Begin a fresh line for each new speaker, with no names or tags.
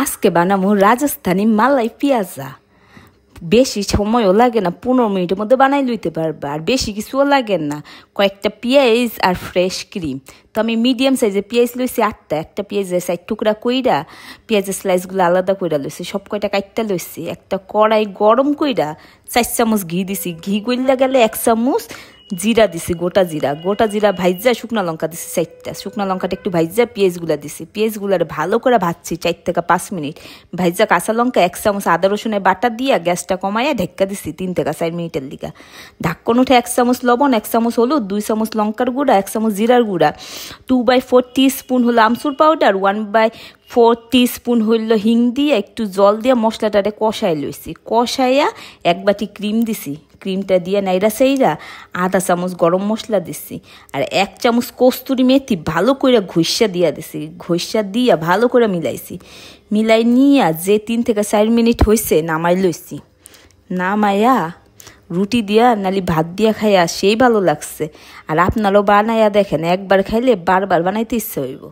আজকে বানাবো রাজস্থানি মালাই পেঁয়াজা। বেশি সময়ও লাগে না, 15 মিনিটের মধ্যে বানাই লইতে পারবা। আর বেশি কিছুও লাগে না, কয়েকটা পেঁয়াজ আর ফ্রেশ ক্রিম। তো আমি মিডিয়াম সাইজের পেঁয়াজ লইছি 8টা, একটা পেঁয়াজের সাইড টুকরা কইরা পেঁয়াজের স্লাইসগুলো আলাদা কইরা লইছি, সব কয়টা কাটটা লইছি। একটা কড়াই গরম কইরা 4 চামচ ঘি দিছি, ঘি গইলা গেলে 1 চামচ জিরা দিছি, গোটা জিরা ভাইজা, শুকনা লঙ্কা দিছি 4টা, শুকনা লঙ্কাটা একটু ভাইজা পেঁয়াজগুলা দিছি, পেঁয়াজগুলার ভালো করে ভাজছি 4 থেকে 5 মিনিট। ভাইজা কাঁচা লঙ্কা 1 চামচ আদা রসুনের বাটা দিয়া গ্যাসটা কমাইয়া ঢেক্কা দিছি 3 থেকে 4 মিনিটের লিগা। ঢাক্কন উঠে 1 চামচ লবণ, 1 চামচ হলুদ, 2 চামচ লঙ্কার গুঁড়া, 1 চামচ জিরার গুঁড়া, 2/4 টিস্পুন হলো আমচুর পাউডার, 1/4 টিস্পুন হইল হিং দিয়ে একটু জল দিয়ে মশলাটারে কষাই লইছি। কষাইয়া 1 বাটি ক্রিম দিছি, ক্রিমটা দিয়ে নাইরা সেইরা আধা চামচ গরম মশলা দিছি, আর 1 চামচ কস্তুরি মেথি ভালো করে ঘষা দিয়া দিছি। ঘষা দিয়া ভালো করে মিলাইছি, মিলাই নিয়া যে 3 থেকে 4 মিনিট হয়েছে নামাই লইছি। নামাইয়া রুটি দিয়া নালি ভাত দিয়া খাইয়া সেই ভালো লাগছে। আর আপনারাও বানাইয়া দেখেন, একবার খাইলে বারবার বানাইতে ইচ্ছে হইব।